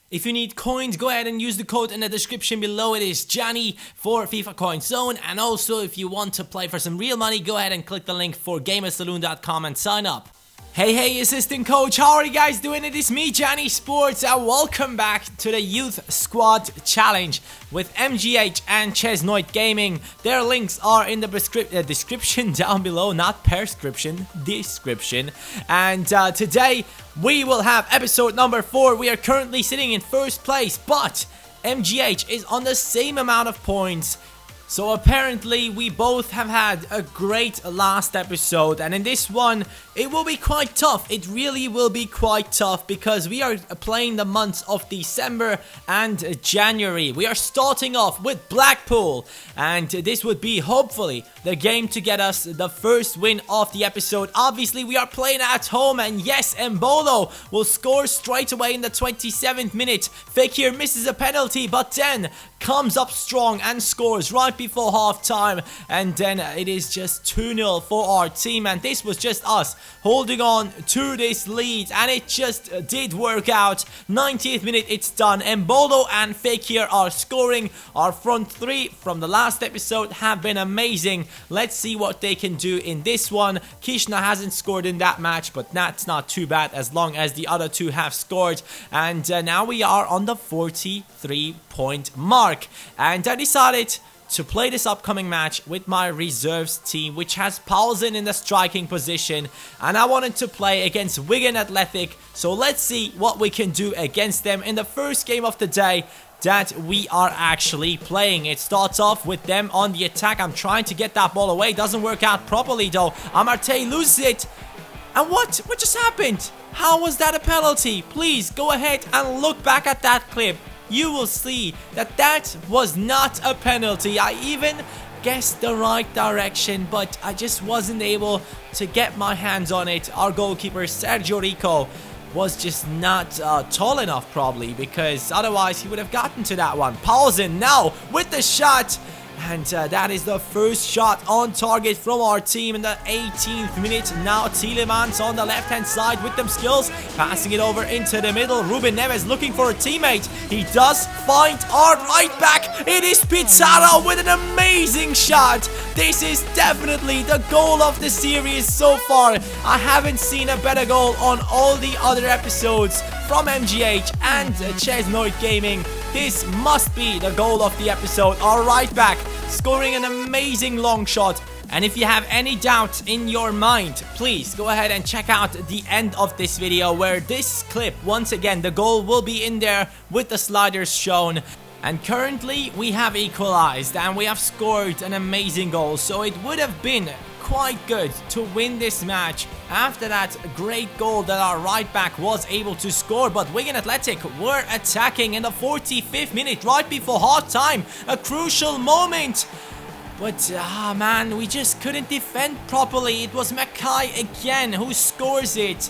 If you need coins, go ahead and use the code in the description below. It is Johnny for FIFA Coin Zone. And also, if you want to play for some real money, go ahead and click the link for gamersaloon.com and sign up. Hey, assistant coach, how are you guys doing? It is me, CaniSports, and welcome back to the Youth Squad Challenge with MGH and Chesnoid Gaming. Their links are in the description down below, not prescription, description. And today, we will have episode number 4. We are currently sitting in first place, but MGH is on the same amount of points. So apparently we both have had a great last episode, and in this one it will be quite tough. It really will be quite tough because we are playing the months of December and January. We are starting off with Blackpool, and this would be hopefully the game to get us the first win of the episode. Obviously we are playing at home, and yes, Mbolo will score straight away in the 27th minute. Fekir misses a penalty, but then comes up strong and scores right before half time, and then it is just 2-0 for our team, and this was just us holding on to this lead, and it just did work out. 90th minute, it's done. Mbolo and Fekir are scoring. Our front three from the last episode have been amazing. Let's see what they can do in this one. Kishna hasn't scored in that match, but that's not too bad as long as the other two have scored, and now we are on the 43-point mark, and I decided to play this upcoming match with my reserves team, which has Paulsen in the striking position, and I wanted to play against Wigan Athletic. So let's see what we can do against them in the first game of the day that we are actually playing. It starts off with them on the attack. I'm trying to get that ball away, doesn't work out properly though. Amartey loses it, and what just happened? How was that a penalty? Please go ahead and look back at that clip. You will see that that was not a penalty. I even guessed the right direction, but I just wasn't able to get my hands on it. Our goalkeeper, Sergio Rico, was just not tall enough probably, because otherwise he would have gotten to that one. Paulsen now with the shot. And that is the first shot on target from our team in the 18th minute. Now Tielemans on the left-hand side with them skills, passing it over into the middle. Ruben Neves looking for a teammate. He does find our right back. It is Pizarro with an amazing shot. This is definitely the goal of the series so far. I haven't seen a better goal on all the other episodes from MGH and Chesnoid Gaming. This must be the goal of the episode. Our right back scoring an amazing long shot. And if you have any doubt in your mind, please go ahead and check out the end of this video, where this clip, once again, the goal will be in there with the sliders shown. And currently we have equalized and we have scored an amazing goal, so it would have been quite good to win this match after that great goal that our right back was able to score. But Wigan Athletic were attacking in the 45th minute, right before half time. A crucial moment, but man, we just couldn't defend properly. It was Mackay again who scores it,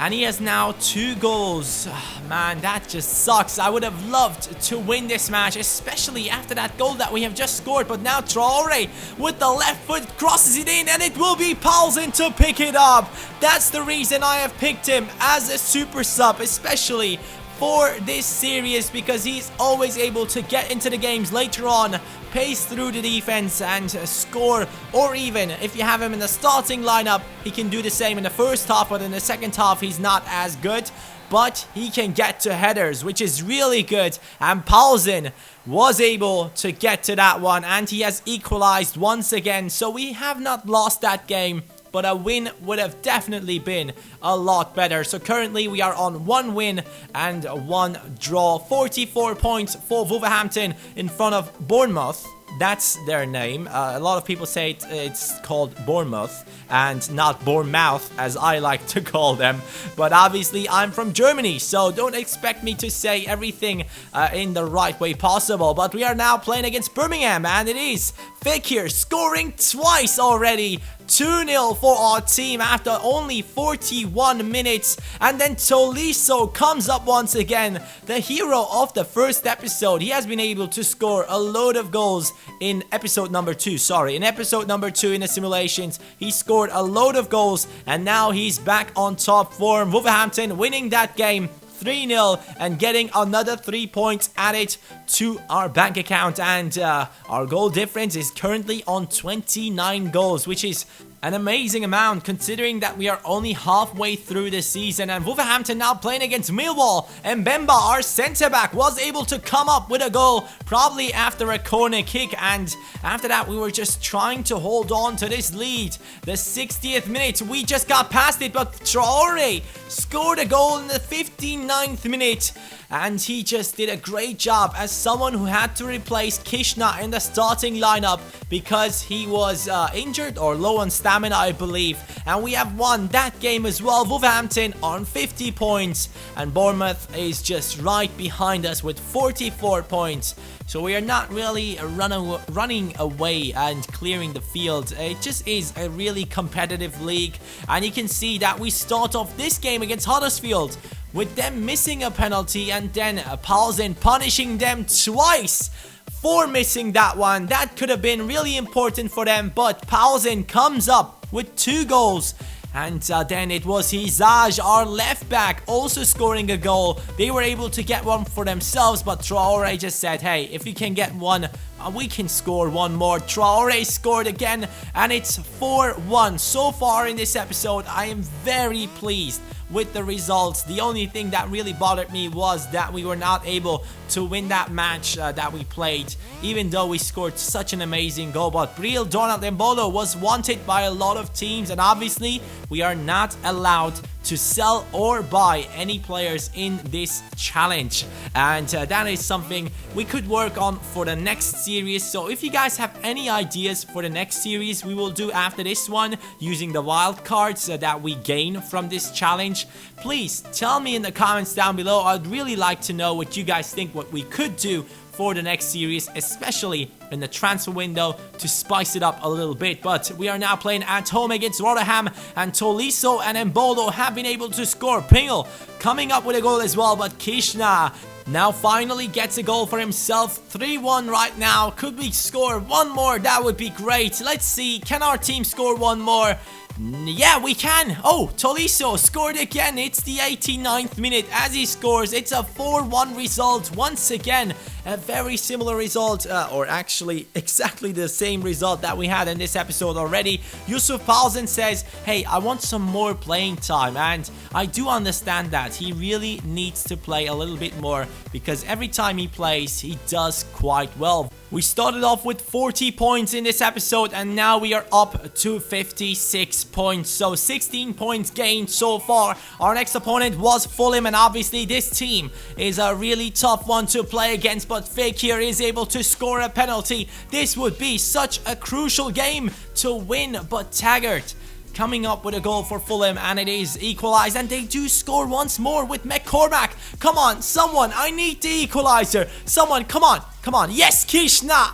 and he has now 2 goals. Man, that just sucks. I would have loved to win this match, especially after that goal that we have just scored. But now Traore with the left foot crosses it in, and it will be Paulsen to pick it up. That's the reason I have picked him as a super sub, especially for this series, because he's always able to get into the games later on, pace through the defense and score. Or even if you have him in the starting lineup, he can do the same in the first half, but in the second half he's not as good, but he can get to headers, which is really good. And Paulsen was able to get to that one, and he has equalized once again. So we have not lost that game, but a win would have definitely been a lot better. So currently we are on 1 win and 1 draw. 44 points for Wolverhampton in front of Bournemouth. That's their name. A lot of people say it's called Bournemouth and not Bournemouth, as I like to call them. But obviously I'm from Germany, so don't expect me to say everything in the right way possible. But we are now playing against Birmingham, and it is Fekir scoring twice already. 2-0 for our team after only 41 minutes. And then Tolisso comes up once again, the hero of the first episode. He has been able to score a load of goals in episode number 2. In episode number 2 in the simulations, he scored a load of goals, and now he's back on top form. Wolverhampton winning that game 3-0 and getting another 3 points added to our bank account. And our goal difference is currently on 29 goals, which is an amazing amount considering that we are only halfway through the season. And Wolverhampton now playing against Milwall, and Mbemba, our centre back, was able to come up with a goal probably after a corner kick, and after that we were just trying to hold on to this lead. The 60th minute we just got past it, but Traore scored a goal in the 59th minute, and he just did a great job as someone who had to replace Kishna in the starting lineup because he was injured or low on stamina, I believe. And we have won that game as well. Wolverhampton on 50 points, and Bournemouth is just right behind us with 44 points. So we are not really running away and clearing the field. It just is a really competitive league. And you can see that we start off this game against Huddersfield with them missing a penalty, and then Paulsen punishing them twice for missing that one. That could have been really important for them, but Paulsen comes up with 2 goals. And then it was Hizaj, our left back, also scoring a goal. They were able to get one for themselves, but Traore just said, hey, if you can get one, we can score one more. Traore scored again, and it's 4-1. So far in this episode, I am very pleased with the results. The only thing that really bothered me was that we were not able to win that match that we played, even though we scored such an amazing goal. But Breel Donald-Embolo was wanted by a lot of teams, and obviously we are not allowed to sell or buy any players in this challenge, and that is something we could work on for the next series. So if you guys have any ideas for the next series we will do after this one using the wild cards that we gain from this challenge, please tell me in the comments down below. I'd really like to know what you guys think, what we could do for the next series, especially in the transfer window, to spice it up a little bit. But we are now playing at home against Rotherham, and Tolisso and Embolo have been able to score. Pringle coming up with a goal as well, but Kishna now finally gets a goal for himself. 3-1 right now. Could we score one more? That would be great. Let's see, can our team score one more? Yeah, we can. Oh, Tolisso scored again. It's the 89th minute. As he scores, it's a 4-1 result. Once again, a very similar result, or actually exactly the same result that we had in this episode already. Yusuf Paulsen says, hey, I want some more playing time, and I do understand that. He really needs to play a little bit more because every time he plays, he does quite well. We started off with 40 points in this episode, and now we are up to 56 points. So 16 points gained so far. Our next opponent was Fulham, and obviously this team is a really tough one to play against, but Fekir is able to score a penalty. This would be such a crucial game to win, but Taggart coming up with a goal for Fulham, and it is equalized, and they do score once more with McCormack. Come on, someone, I need the equalizer. Someone, come on, come on. Yes, Kishna,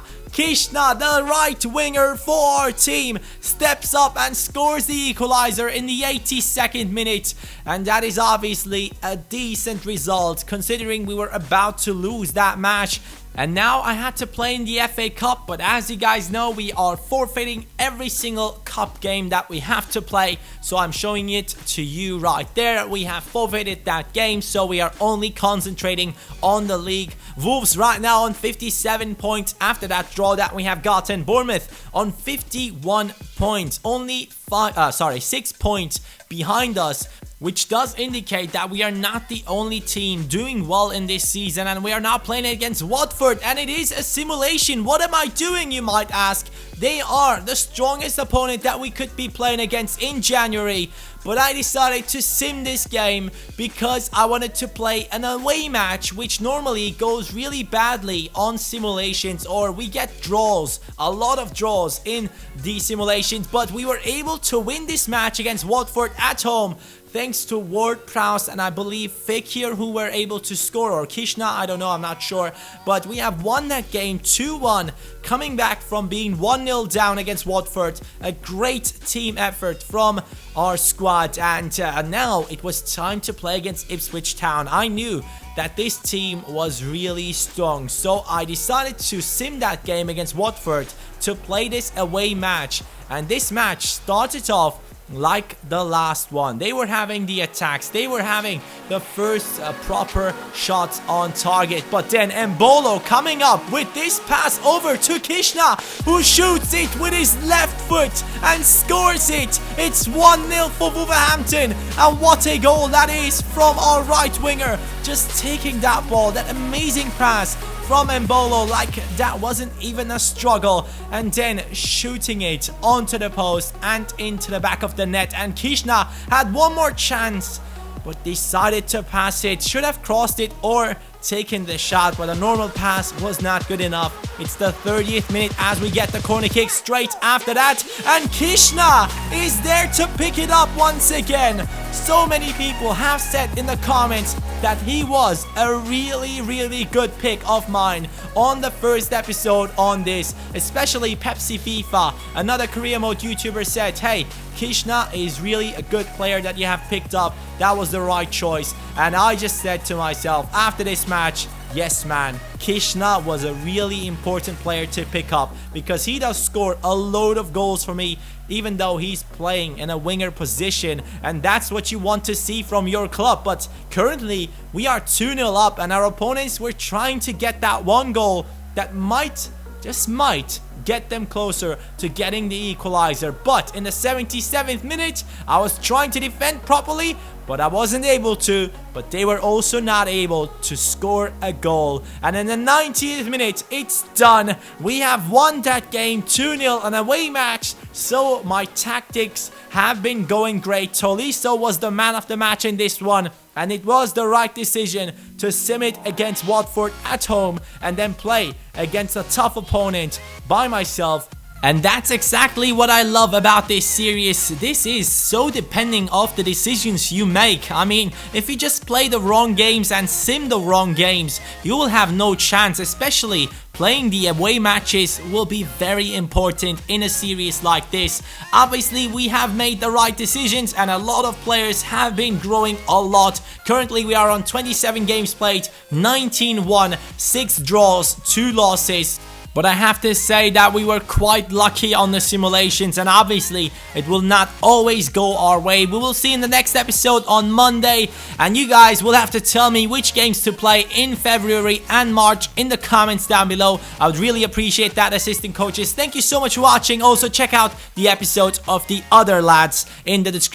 the right winger for our team, steps up and scores the equalizer in the 82nd minute. And that is obviously a decent result considering we were about to lose that match. And now I had to play in the FA Cup, but as you guys know, we are forfeiting every single cup game that we have to play. So I'm showing it to you right there. We have forfeited that game, so we are only concentrating on the league. Wolves right now on 57 points after that draw that we have gotten. Bournemouth on 51 points, only 6 points behind us, which does indicate that we are not the only team doing well in this season, and we are now playing against Watford, and it is a simulation. What am I doing, you might ask? They are the strongest opponent that we could be playing against in January, but I decided to sim this game because I wanted to play an away match, which normally goes really badly on simulations, or we get draws, a lot of draws in these simulations, but we were able to win this match against Watford at home thanks to Ward-Prowse and I believe Fekir, who were able to score, or Kishna, I don't know, I'm not sure. But we have won that game 2-1, coming back from being 1-0 down against Watford. A great team effort from our squad, and now it was time to play against Ipswich Town. I knew that this team was really strong, so I decided to sim that game against Watford to play this away match. And this match started off like the last one. They were having the attacks, they were having the first proper shots on target, but then Embolo coming up with this pass over to Kishna, who shoots it with his left foot and scores it. It's 1-0 for Wolverhampton, and what a goal that is from our right winger, just taking that ball, that amazing pass from Embolo like that wasn't even a struggle, and then shooting it onto the post and into the back of the net. And Kishna had one more chance but decided to pass it, should have crossed it or taken the shot, but a normal pass was not good enough. It's the 30th minute as we get the corner kick straight after that, and Kishna is there to pick it up once again. So many people have said in the comments that he was a really good pick of mine on the first episode on this, especially Pepsi FIFA. Another career mode YouTuber said, hey, Kishna is really a good player that you have picked up. That was the right choice. And I just said to myself after this match, yes man, Kishna was a really important player to pick up, because he does score a load of goals for me, even though he's playing in a winger position, and that's what you want to see from your club. But currently we are 2-0 up, and our opponents were trying to get that one goal that might, just might, get them closer to getting the equalizer. But in the 77th minute, I was trying to defend properly, but I wasn't able to. But they were also not able to score a goal. And in the 90th minute, it's done. We have won that game 2-0, an away match. So my tactics have been going great. Tolisso was the man of the match in this one, and it was the right decision to sim it against Watford at home and then play against a tough opponent by myself. And that's exactly what I love about this series. This is so depending of the decisions you make. I mean, if you just play the wrong games and sim the wrong games, you will have no chance. Especially playing the away matches will be very important in a series like this. Obviously, we have made the right decisions, and a lot of players have been growing a lot. Currently, we are on 27 games played, 19 won, 6 draws, 2 losses. But I have to say that we were quite lucky on the simulations, and obviously it will not always go our way. We will see in the next episode on Monday, and you guys will have to tell me which games to play in February and March in the comments down below. I would really appreciate that, assistant coaches. Thank you so much for watching. Also check out the episodes of the other lads in the description.